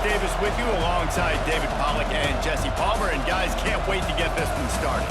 Davis with you alongside David Pollack and Jesse Palmer. And guys, can't wait to get this one started.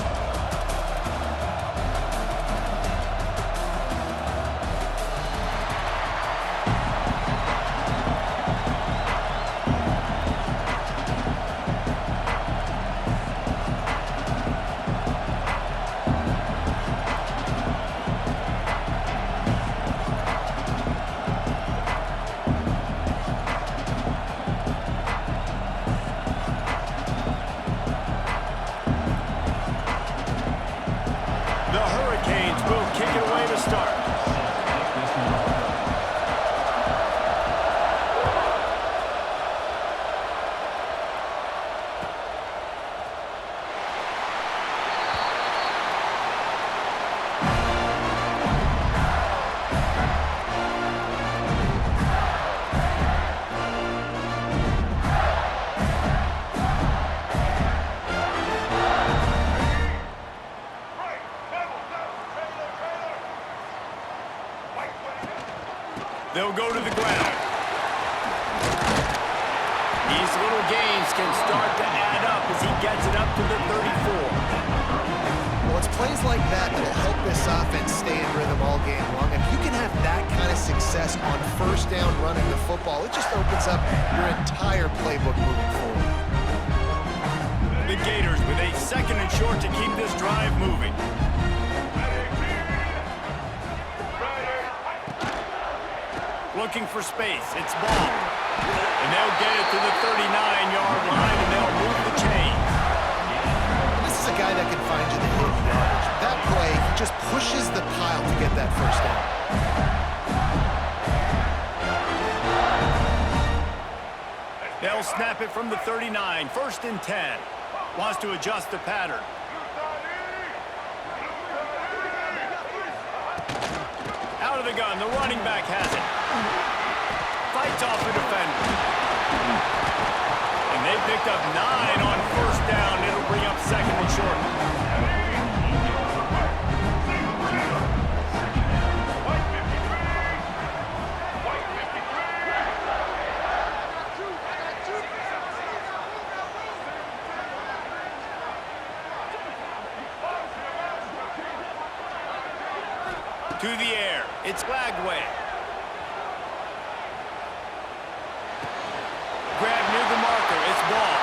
They'll go to the ground. These little gains can start to add up as he gets it up to the 34. Well, it's plays like that that'll help this offense stay in rhythm all game long. If you can have that kind of success on first down running the football, it just opens up your entire playbook moving forward. The Gators with a 2nd and short to keep this drive moving. Looking for space. It's ball. And they'll get it to the 39-yard line, and they'll move the chains. This is a guy that can find you the hidden yardage. That play, he just pushes the pile to get that first down. They'll snap it from the 39. 1st and 10. Wants to adjust the pattern. Out of the gun. The running back has it. Fights off the defender. And they picked up 9 on 1st down. It'll bring up 2nd and short. To the air. It's Lagway. Grab near the marker. It's ball.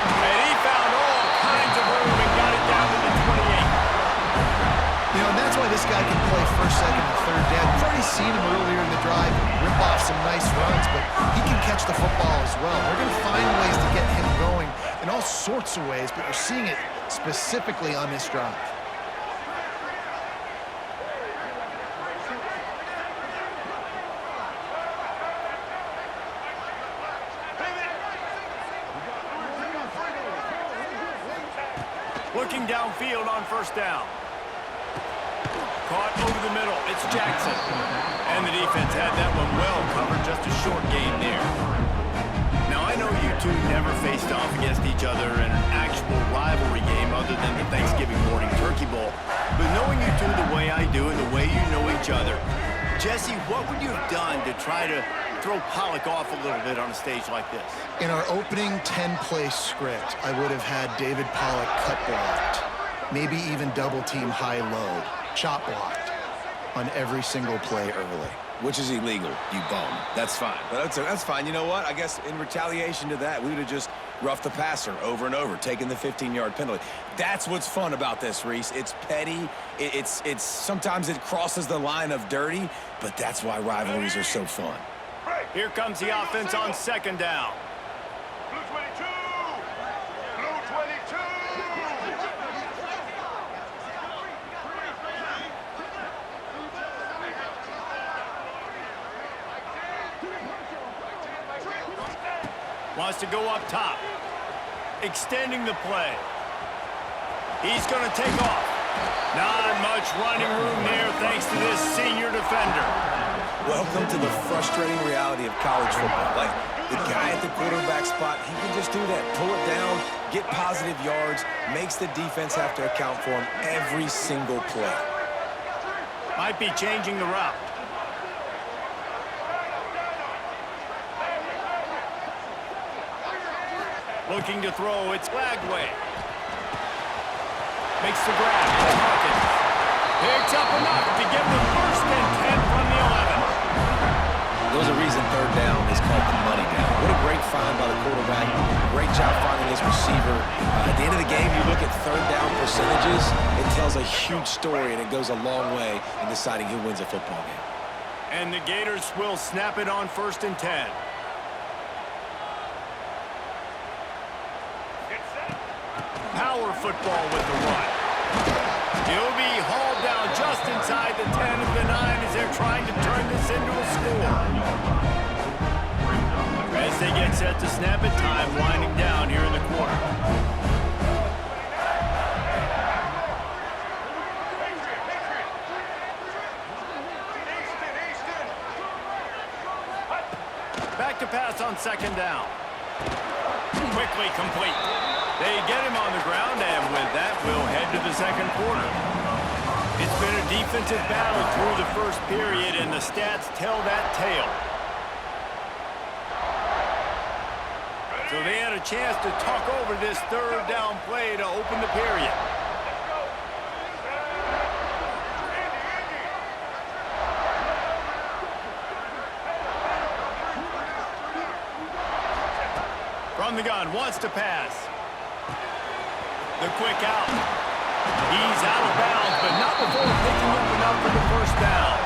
And he found all kinds of room and got it down to the 28. You know, and that's why this guy can play 1st, 2nd, and 3rd down. You've already seen him earlier in the drive rip off some nice runs, but he can catch the football as well. They're going to find ways to get him going in all sorts of ways, but you're seeing it specifically on this drive. Looking downfield on 1st down. Caught over the middle. It's Jackson. And the defense had that one well covered. Just a short gain there. Now, I know you two never faced off against each other in an actual rivalry game other than the Thanksgiving morning Turkey Bowl. But knowing you two the way I do and the way you know each other, Jesse, what would you have done to try to throw Pollack off a little bit on a stage like this? In our opening 10-play script, I would have had David Pollack cut blocked, maybe even double-team high-low, chop blocked on every single play early. Which is illegal, you bum. That's fine. But that's fine. You know what? I guess in retaliation to that, we would have just roughed the passer over and over, taking the 15-yard penalty. That's what's fun about this, Reese. It's petty. It's sometimes it crosses the line of dirty, but that's why rivalries are so fun. Here comes the offense on 2nd down. Blue 22! Blue 22! Wants to go up top. Extending the play. He's going to take off. Not much running room there thanks to this senior defender. Welcome to the frustrating reality of college football. Like, the guy at the quarterback spot, he can just do that. Pull it down, get positive yards, makes the defense have to account for him every single play. Might be changing the route. Looking to throw, it's Lagway. Makes the grab, it's Hawkins. Picks up enough to give the first and 10 from the 11. There's a reason third down is called the money down. What a great find by the quarterback. Great job finding his receiver. At the end of the game, you look at third down percentages, it tells a huge story, and it goes a long way in deciding who wins a football game. And the Gators will snap it on 1st and 10. Power football with the run. He'll be hauled down just inside the 10 of the 9 as they're trying to turn this into a score. As they get set to snap it, time winding down here in the quarter. Back to pass on 2nd down. Quickly complete. They get him on the ground, and with that, we'll head to the 2nd quarter. It's been a defensive battle through the first period, and the stats tell that tale. So they had a chance to talk over this 3rd down play to open the period. From the gun, wants to pass. The quick out. He's out of bounds, but not before picking up enough for the 1st down.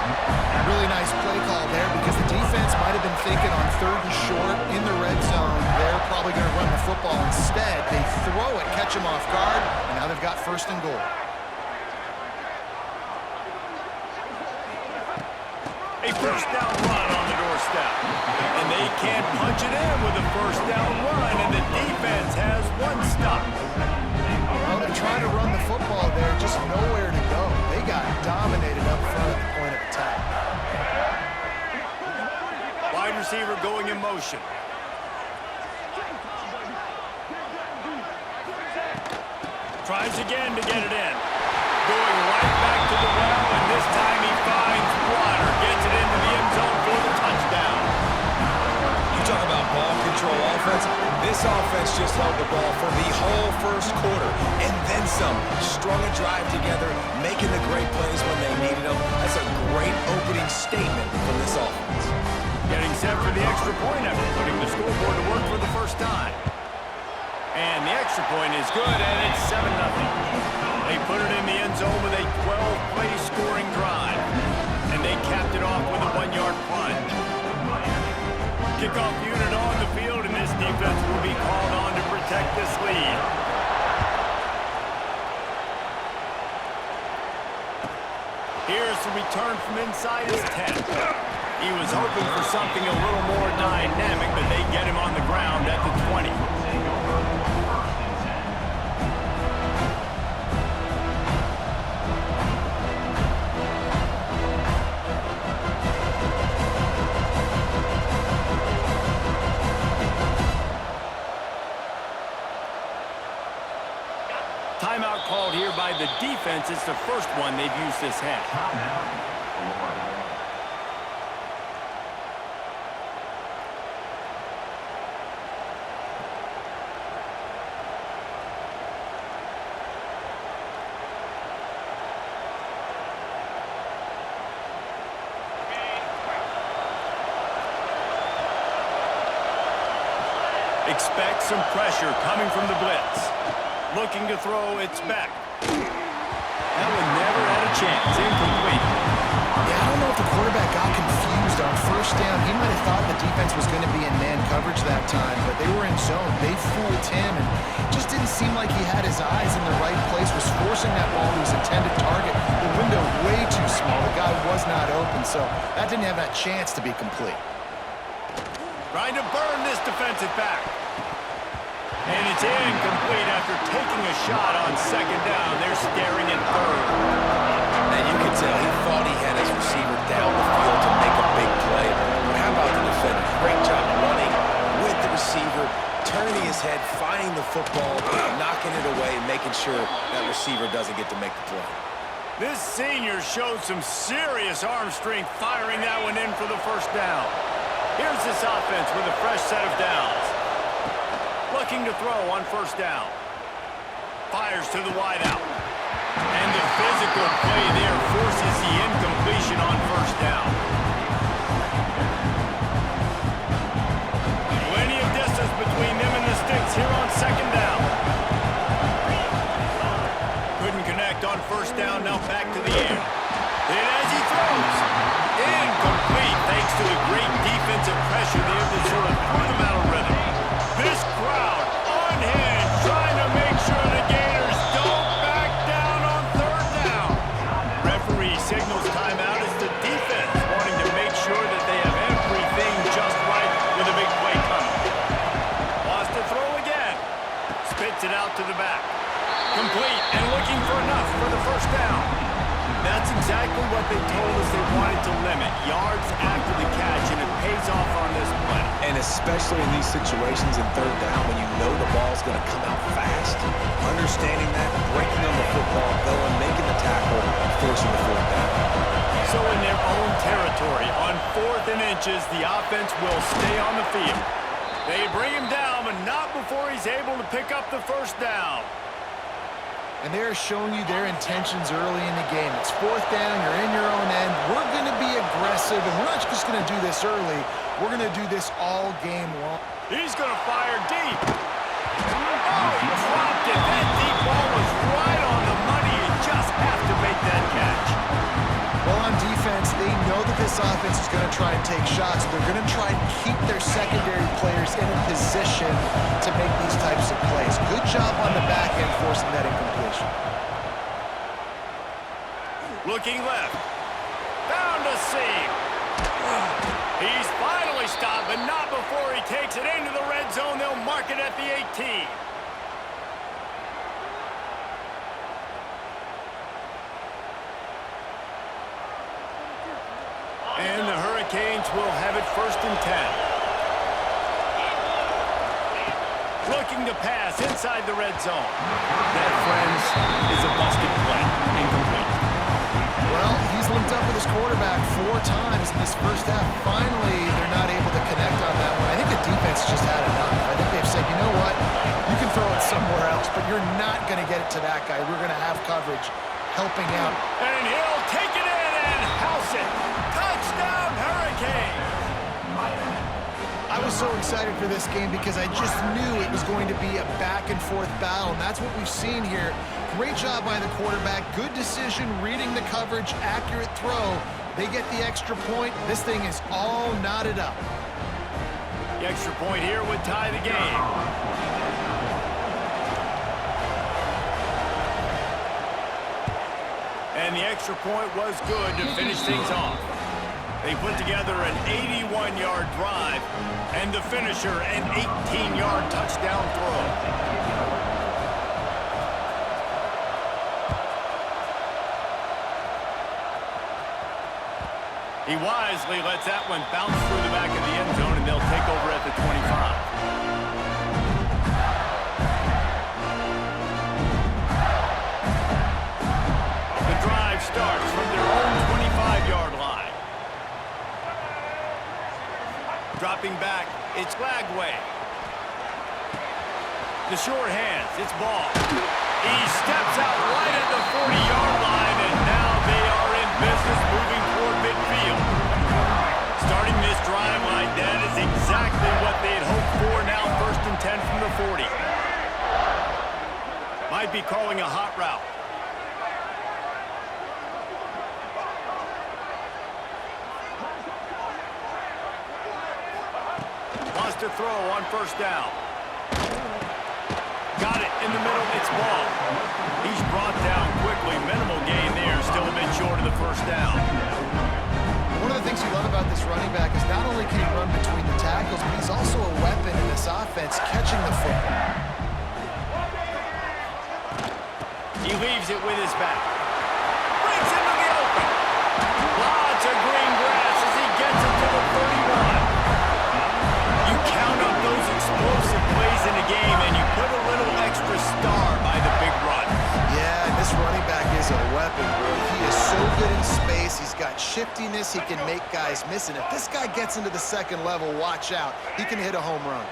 Really nice play call there because the defense might have been thinking on 3rd and short in the red zone. They're probably going to run the football. Instead, they throw it, catch him off guard, and now they've got 1st and goal. A 1st down run on the doorstep. And they can't punch it in with a 1st down run, and the defense has 1 stop. Well, they're trying to run the football there, just nowhere to go. They got dominated up front at the point of attack. Wide receiver going in motion. Tries again to get it in. Going right back to the well, and this time he finds water. Gets it into the end zone for the touchdown. You talk about ball control offense. This offense just held the ball for the whole 1st quarter, and then some. Strung a drive together, making the great plays when they needed them. That's a great opening statement from this offense. Getting set for the extra point effort, putting the scoreboard to work for the 1st time. And the extra point is good, and it's 7-0. They put it in the end zone with a 12-play scoring drive. And they capped it off with a 1-yard plunge. Kickoff unit on the field, and this defense will be called on to protect this lead. Here's the return from inside his 10. He was hoping for something a little more dynamic, but they get him on the ground at the 20. Timeout called here by the defense. It's the first one they've used this half. Expect some pressure coming from the blitz. Looking to throw, it's back. That one never had a chance. Incomplete. Yeah, I don't know if the quarterback got confused on 1st down. He might have thought the defense was going to be in man coverage that time, but they were in zone. They fooled him, and just didn't seem like he had his eyes in the right place, was forcing that ball to his intended target. The window way too small. The guy was not open, so that didn't have that chance to be complete. Trying to burn this defensive back. And it's incomplete after taking a shot on 2nd down. They're staring at 3rd. And you can tell he thought he had his receiver down the field to make a big play. But how about the defender? Great job running with the receiver, turning his head, finding the football, knocking it away, making sure that receiver doesn't get to make the play. This senior showed some serious arm strength firing that one in for the 1st down. Here's this offense with a fresh set of downs. Looking to throw on first down. Fires to the wideout. And the physical play there forces the incompletion on first down. Plenty of distance between them and the sticks here on second down. Couldn't connect on first down, now back to the air. And as he throws, incomplete thanks to the great defensive pressure there that sort of threw them out of rhythm. This crowd unhinged, trying to make sure the Gators don't back down on third down. Referee signals timeout as the defense wanting to make sure that they have everything just right with a big play coming. Wants to throw again. Spits it out to the back. Complete and looking for enough for the first down. That's exactly what they told us they wanted to limit. Yards after the catch, and it pays off on this play. And especially in these situations in third down when you know the ball's going to come out fast. Understanding that, breaking on the football, going, making the tackle, forcing the fourth down. So in their own territory, on 4th and inches, the offense will stay on the field. They bring him down, but not before he's able to pick up the first down. And they're showing you their intentions early in the game. It's 4th down, you're in your own end. We're going to be aggressive, and we're not just going to do this early. We're going to do this all game long. He's going to fire deep. Oh, he dropped it. That deep ball was right on the money. You just have to make that catch. Well, on defense, they know that this offense is going to try and take shots. They're going to try and keep their secondary players in a position to make these types of plays. Good job on the back end forcing that incompletion. Looking left. Found a seam. He's finally stopped, but not before he takes it into the red zone. They'll mark it at the 18. And the Hurricanes will have it 1st and 10. Looking to pass inside the red zone. That, friends, is a busted play. Incomplete. Well, he's linked up with his quarterback 4 times in this first half. Finally, they're not able to connect on that one. I think the defense just had enough. I think they've said, you know what? You can throw it somewhere else, but you're not going to get it to that guy. We're going to have coverage helping out. And he'll take it in and house it. Touchdown, Hurricanes! I was so excited for this game because I just knew it was going to be a back-and-forth battle, and that's what we've seen here. Great job by the quarterback. Good decision, reading the coverage, accurate throw. They get the extra point. This thing is all knotted up. The extra point here would tie the game. And the extra point was good to finish things off. They put together an 81-yard drive, and the finisher, an 18-yard touchdown throw. He wisely lets that one bounce through the back of the end zone, and they'll take over at the 25. Starts from their own 25-yard line. Dropping back, it's Lagway. The short hands, it's Ball. He steps out right at the 40-yard line, and now they are in business moving toward midfield. Starting this drive like that is exactly what they had hoped for. Now 1st and 10 from the 40. Might be calling a hot route. To throw on first down. Got it in the middle, it's Ball. He's brought down quickly, minimal gain there, still a bit short of the first down. One of the things you love about this running back is not only can he run between the tackles, but he's also a weapon in this offense, catching the football. He leaves it with his back. Breaks into the open. Lots of green grass as he gets it to the 31. You count up those explosive plays in a game, and you put a little extra star by the big run. Yeah, this running back is a weapon, boy. He is so good in space. He's got shiftiness. He can make guys miss. And if this guy gets into the second level, watch out. He can hit a home run.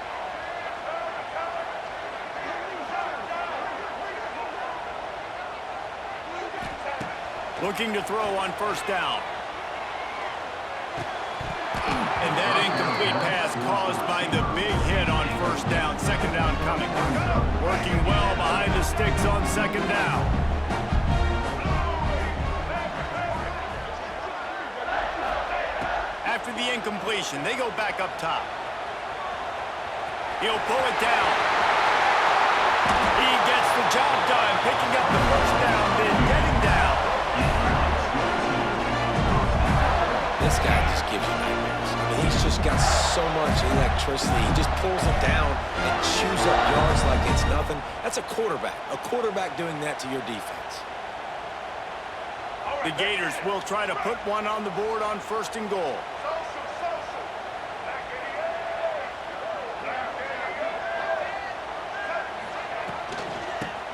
Looking to throw on first down. And that incomplete pass caused by the big hit on first down. Second down coming. Working well behind the sticks on second down. After the incompletion, they go back up top. He'll pull it down. He gets the job done, picking up the first down, then getting down. This guy just gives you nightmares. I mean, he's just got so much electricity. He just pulls it down and chews up yards like it's nothing. That's a quarterback. A quarterback doing that to your defense. The Gators will try to put one on the board on first and goal.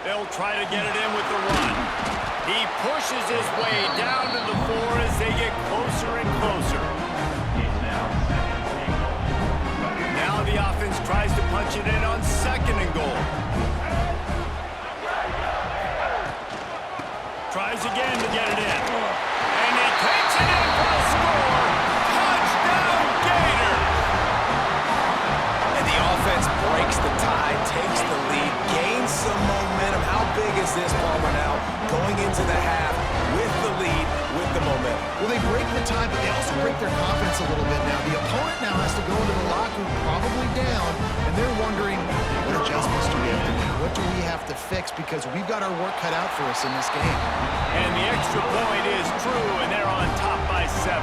They'll try to get it in with the run. He pushes his way down to the 4 as they get closer and closer. Now the offense tries to punch it in on second and goal. Tries again to get it in. And he takes it in for a score. Touchdown, Gators! And the offense breaks the tie, takes the lead, gains some momentum. How big is this, Palmer, now? Going into the half with the lead, with the momentum. Well, they break the tie, but they also break their confidence a little bit now. The opponent now has to go into the locker room probably down, and they're wondering, what adjustments do we have to make? What do we have to fix? Because we've got our work cut out for us in this game. And the extra point is true, and they're on top by 7.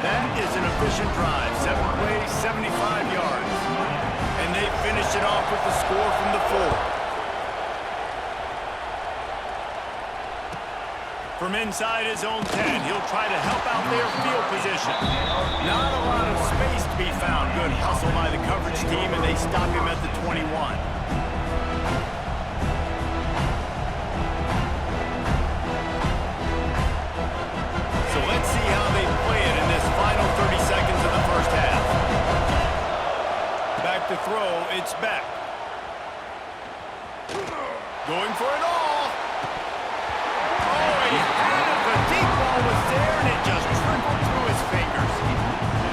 That is an efficient drive. 7 plays, 75 yards. And they finish it off with the score from the 4. From inside his own 10, he'll try to help out their field position. Not a lot of space to be found. Good hustle by the coverage team, and they stop him at the 21. So let's see how they play it in this final 30 seconds of the first half. Back to throw, it's Beck. Going for it all. Oh, he had it. The deep ball was there, and it just trickled through his fingers.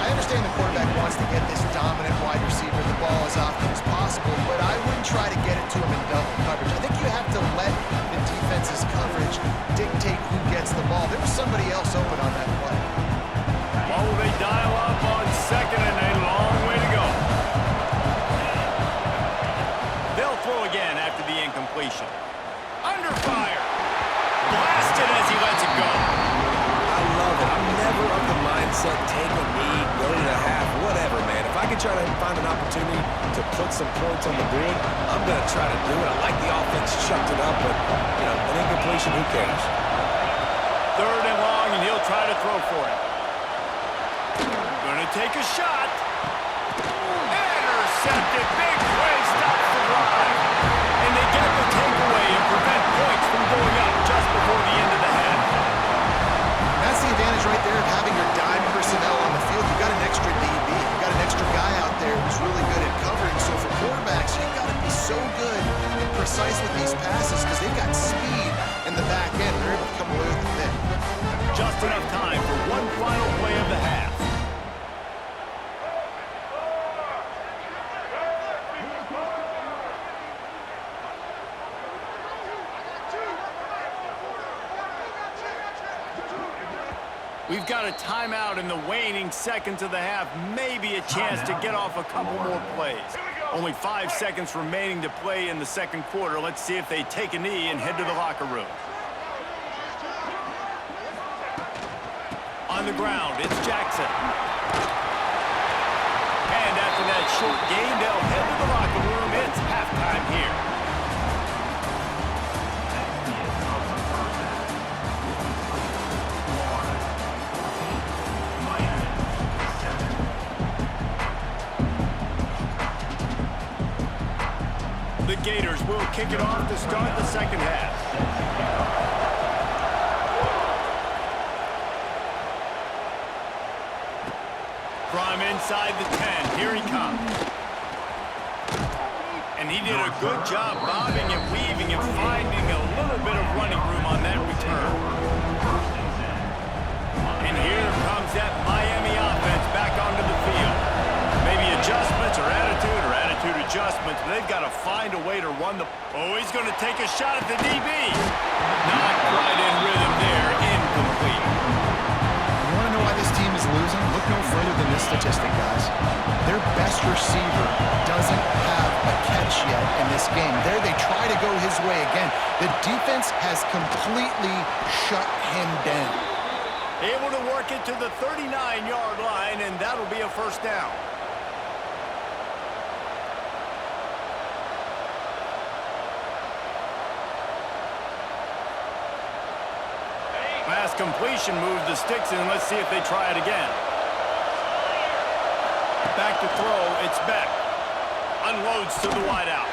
I understand the quarterback wants to get this dominant wide receiver the ball as often as possible, but I wouldn't try to get it to him in double coverage. I think you have to let the defense's coverage dictate who gets the ball. There was somebody else open on that play. Oh, they dial up on second, and a long way to go. They'll throw again after the incompletion. Under fire. Blasted as he lets it go. I love it. I'm never of the mindset, take a knee, go to the half, whatever, man. If I can try to find an opportunity to put some points on the board, I'm going to try to do it. I like the offense chucked it up, but, you know, an incompletion, who cares? Third and long, and he'll try to throw for it. Going to take a shot. Intercepted. Big play stops the drive. And they get the takeaway and prevent points from going up just before the end of the half. That's the advantage right there of having your dime personnel on the field. You've got an extra DB. You've got an extra guy out there who's really good at covering. So for quarterbacks, you've got to be so good and precise with these passes because they've got speed in the back end. They're able to come away with the pick. Just enough time for one final play of the half. We've got a timeout in the waning seconds of the half. Maybe a chance to get off a couple more plays. Only 5 seconds remaining to play in the second quarter. Let's see if they take a knee and head to the locker room. On the ground, it's Jackson. And after that short gain, they'll head to the locker room. It's halftime here. The Gators will kick it off to start the second half. From inside the 10, here he comes. And he did a good job bobbing and weaving and finding a little bit of running room on that return. And here comes that Miami offense back onto the field. Maybe adjustments or attitude adjustments, but they've got to find a way to run the... Oh, he's going to take a shot at the DB. Not quite in rhythm there. Incomplete. You want to know why this team is losing? Look no further than this statistic, guys. Their best receiver doesn't have a catch yet in this game. There they try to go his way again. The defense has completely shut him down. Able to work it to the 39-yard line, and that'll be a first down. Pass completion, move the sticks in. Let's see if they try it again. Back to throw, it's Beck. Unloads to the wideout.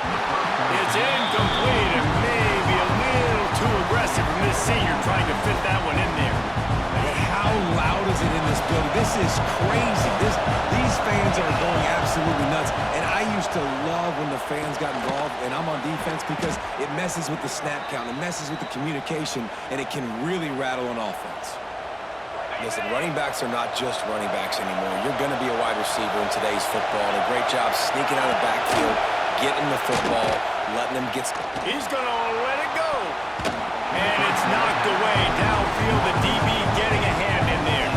It's incomplete and maybe a little too aggressive from this senior trying to fit that one in there. How loud is it in this building? This is crazy. These fans are going absolutely nuts. And I used to love when the fans got involved, and I'm on defense because it messes with the snap count, it messes with the communication, and it can really rattle an offense. Listen, running backs are not just running backs anymore. You're going to be a wide receiver in today's football. And a great job sneaking out of the backfield, getting the football, letting them get... He's going to let it go. And it's knocked away. Downfield, the DB getting a hand in there.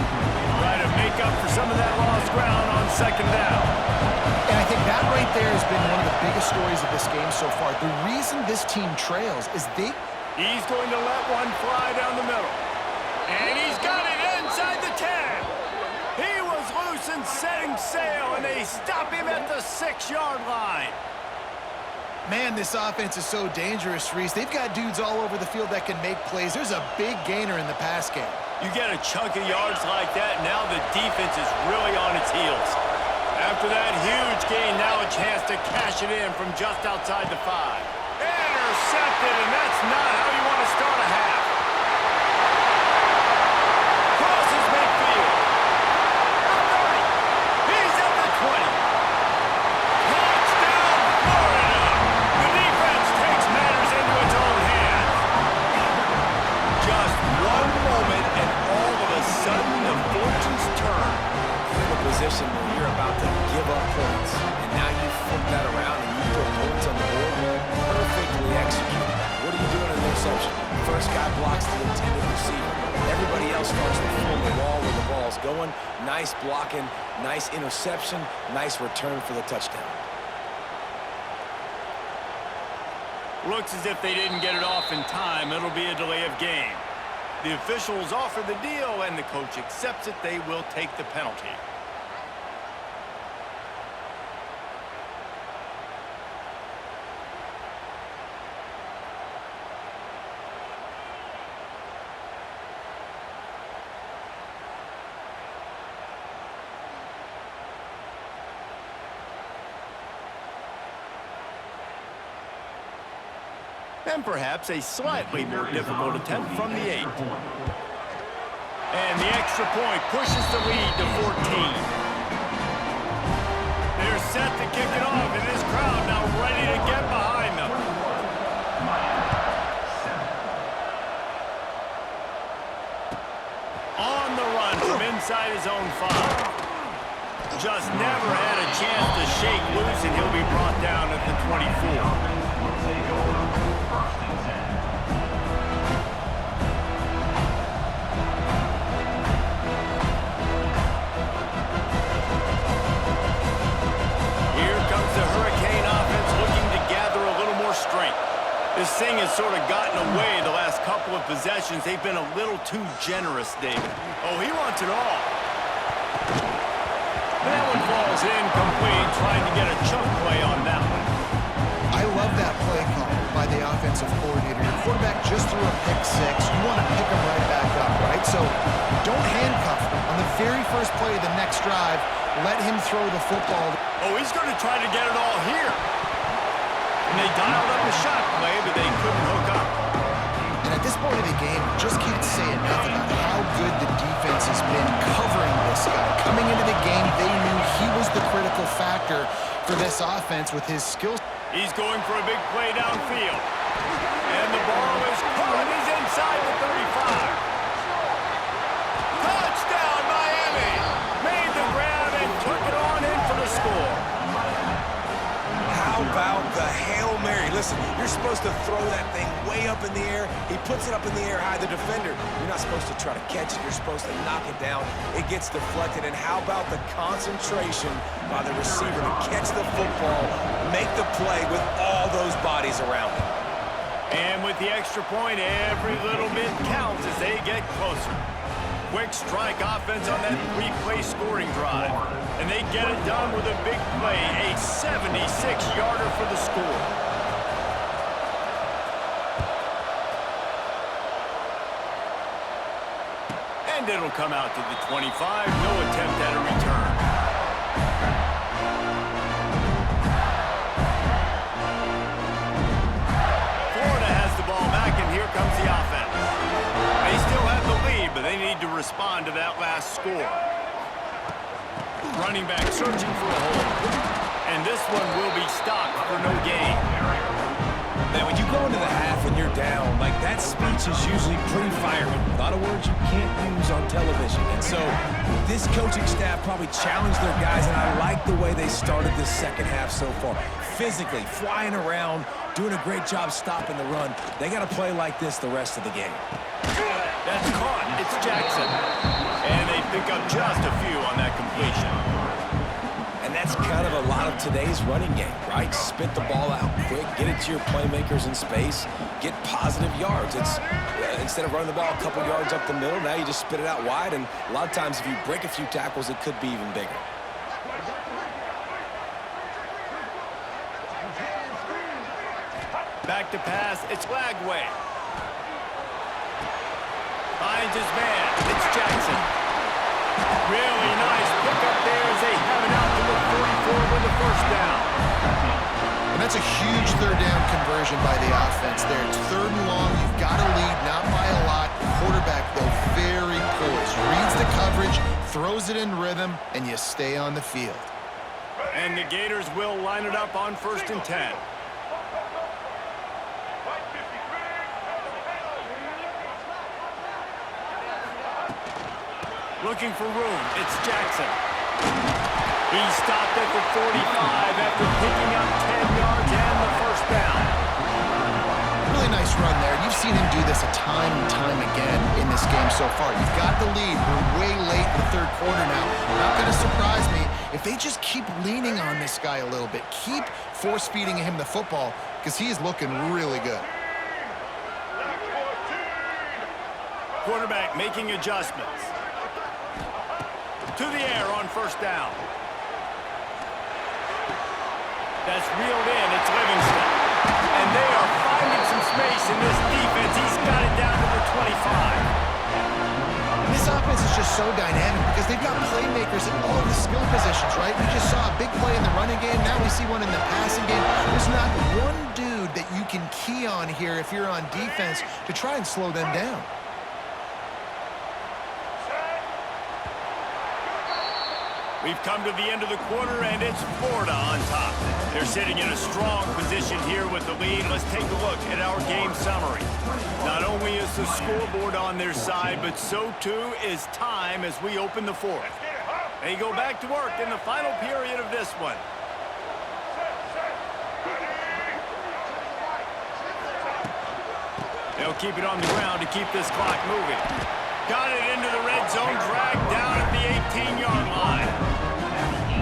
Trying to make up for some of that lost ground on second down. And I think that right there has been one of the biggest stories of this game so far. The reason this team trails is He's going to let one fly down the middle. And he's got it inside the 10. He was loose and setting sail, and they stop him at the 6-yard line. Man, this offense is so dangerous, Reese. They've got dudes all over the field that can make plays. There's a big gainer in the pass game. You get a chunk of yards like that, now the defense is really on its heels. After that huge gain, now a chance to cash it in from just outside the 5. Intercepted, and that's not how you want to start a half. Crosses midfield. He's at the 20. Touchdown, Florida. The defense takes matters into its own hands. Just one moment, and all of a sudden, the fortunes turn. You're in a position where you're about to give up points, and now you flip that around and you put points on the board. Perfectly executed. What are you doing in interception? First guy blocks the intended receiver. Everybody else starts to fill the wall where the ball's going. Nice blocking, nice interception, nice return for the touchdown. Looks as if they didn't get it off in time. It'll be a delay of game. The officials offer the deal, and the coach accepts it. They will take the penalty. And perhaps a slightly more difficult attempt from the 8. And the extra point pushes the lead to 14. They're set to kick it off, and this crowd now ready to get behind them. On the run from inside his own 5. Just never had a chance to shake loose, and he'll be brought down at the 24. This thing has sort of gotten away the last couple of possessions. They've been a little too generous, David. Oh, he wants it all. That one falls incomplete, trying to get a chunk play on that one. I love that play call by the offensive coordinator. Your quarterback just threw a pick 6. You want to pick him right back up, right? So don't handcuff him. On the very first play of the next drive, let him throw the football. Oh, he's going to try to get it all here. And they dialed up a shot play, but they couldn't hook up. And at this point of the game, just can't say enough about how good the defense has been covering this guy. Coming into the game, they knew he was the critical factor for this offense with his skills. He's going for a big play downfield. And the ball is caught. He's inside the 35. Touchdown! listen, you're supposed to throw that thing way up in the air. He puts it up in the air high, the defender. You're not supposed to try to catch it. You're supposed to knock it down. It gets deflected. And how about the concentration by the receiver to catch the football, make the play with all those bodies around him. And with the extra point, every little bit counts as they get closer. Quick strike offense on that three-play scoring drive. And they get it done with a big play, a 76-yarder for the score. And it'll come out to the 25. No attempt at a return. Florida has the ball back, and here comes the offense. They still have the lead, but they need to respond to that last score. Running back searching for a hole. And this one will be stopped for no gain. Now, when you go into the half and you're down, like that speech is usually pretty fiery. A lot of words you can't use on television. And so this coaching staff probably challenged their guys, and I like the way they started this second half so far. Physically, flying around, doing a great job stopping the run. They got to play like this the rest of the game. That's caught. It's Jackson. And they pick up just a few on that completion. And that's kind of a lot of today's running game, right? Spit the ball out quick, get it to your playmakers in space, get positive yards. It's instead of running the ball a couple yards up the middle, now you just spit it out wide, and a lot of times if you break a few tackles, it could be even bigger. Back to pass. It's Lagway. Finds his man. It's Jackson. Really nice pickup there as they have it out to the 44 with the first down. And that's a huge third down conversion by the offense there. It's third and long. You've got to lead, not by a lot. Quarterback, though, very poised. Reads the coverage, throws it in rhythm, and you stay on the field. And the Gators will line it up on 1st and 10. Looking for room. It's Jackson. He stopped at the 45 after picking up 10 yards and the first down. Really nice run there. You've seen him do this a time and time again in this game so far. You've got the lead. We're way late in the third quarter now. Not going to surprise me if they just keep leaning on this guy a little bit. Keep force-feeding him the football because he is looking really good. Quarterback making adjustments. To the air on first down. That's reeled in. It's Livingston. And they are finding some space in this defense. He's got it down to the 25. This offense is just so dynamic because they've got playmakers in all of the skill positions, right? We just saw a big play in the running game. Now we see one in the passing game. There's not one dude that you can key on here if you're on defense to try and slow them down. We've come to the end of the quarter, and it's Florida on top. They're sitting in a strong position here with the lead. Let's take a look at our game summary. Not only is the scoreboard on their side, but so too is time as we open the fourth. They go back to work in the final period of this one. They'll keep it on the ground to keep this clock moving. Got it into the red zone, dragged down at the 18-yard line.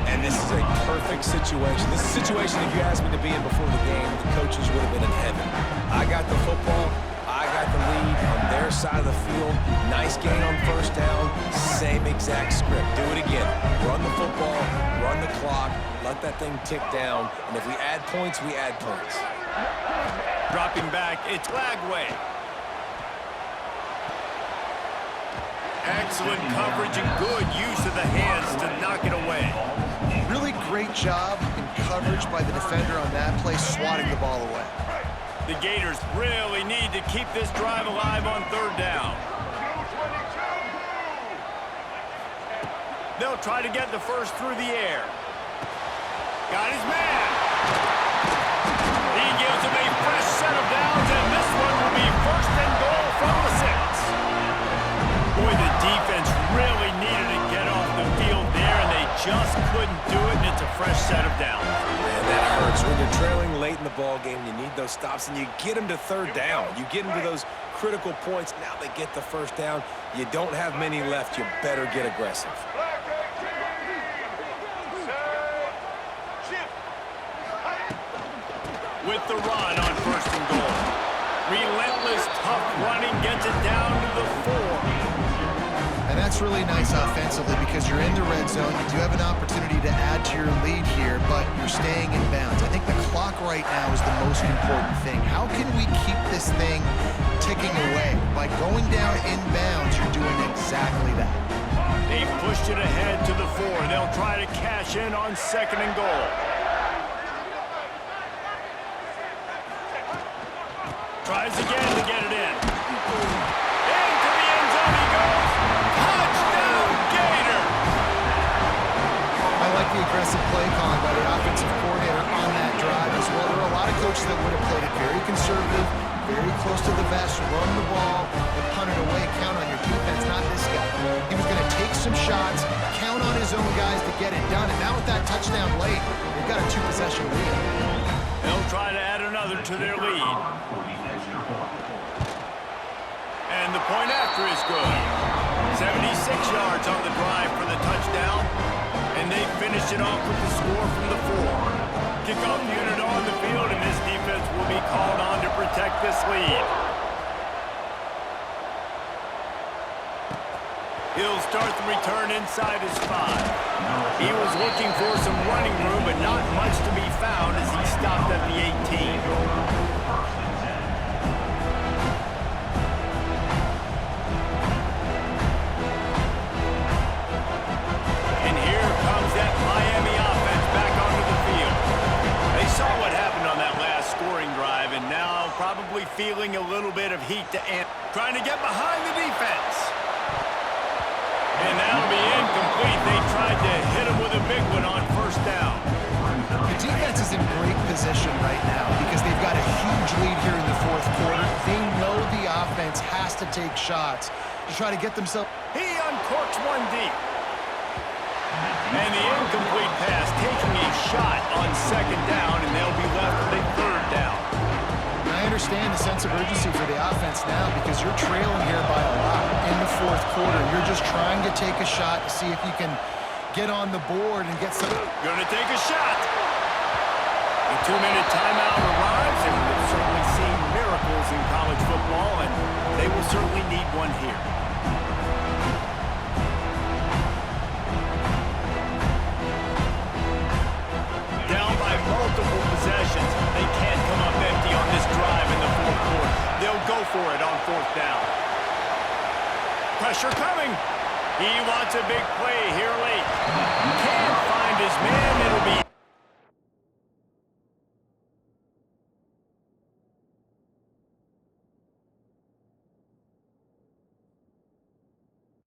And this is a perfect situation. This is a situation, if you asked me to be in before the game, the coaches would have been in heaven. I got the football. I got the lead on their side of the field. Nice gain on first down. Same exact script. Do it again. Run the football, run the clock, let that thing tick down. And if we add points, we add points. Dropping back, it's Lagway. Excellent coverage and good use of the hands to knock it away. Really great job in coverage by the defender on that play, swatting the ball away. The Gators really need to keep this drive alive on third down. They'll try to get the first through the air. Got his man. He gives him a fresh set of downs, and this one will be first and goal from the 6. Boy, the defense really needed to get off the field there, and they just couldn't do it, and it's a fresh set of downs. Man, that hurts. When you're trailing late in the ball game. You need those stops, and you get them to third down. You get them to those critical points. Now they get the first down. You don't have many left. You better get aggressive. With the run on 1st and goal. Relentless, tough running gets it down to the 4. And that's really nice offensively because you're in the red zone. You do have an opportunity to add to your lead here, but you're staying in bounds. I think the clock right now is the most important thing. How can we keep this thing ticking away? By going down in bounds, you're doing exactly that. They've pushed it ahead to the 4. They'll try to cash in on 2nd and goal. Tries again to get it in. Into the end zone he goes. Touchdown, Gator! I like the aggressive play calling by the offensive coordinator on that drive as well. There are a lot of coaches that would have played it very conservative, very close to the vest, run the ball, and punt it away. Count on your defense, not this guy. He was going to take some shots, count on his own guys to get it done, and now with that touchdown late, they've got a 2-possession lead. They'll try to add another to their lead. And the point after is good. 76 yards on the drive for the touchdown. And they finish it off with the score from the 4. Kickoff unit on the field, and this defense will be called on to protect this lead. He'll start the return inside his 5. He was looking for some running room, but not much to be found as he stopped at the 18. Probably feeling a little bit of heat to amp. Trying to get behind the defense. And that'll be incomplete. They tried to hit him with a big one on 1st down. The defense is in great position right now because they've got a huge lead here in the 4th quarter. They know the offense has to take shots to try to get themselves. He uncorks one deep. And the incomplete pass taking a shot on 2nd down, and they'll be left with a 3rd down. I understand the sense of urgency for the offense now because you're trailing here by a lot in the 4th quarter. You're just trying to take a shot to see if you can get on the board and get some. Gonna take a shot. The 2-minute timeout arrives, and we've certainly seen miracles in college football, and they will certainly need one here. Down by multiple possessions. They can't come up empty on this drive in the 4th quarter. They'll go for it on 4th down. Pressure coming. He wants a big play here late. Can't find his man.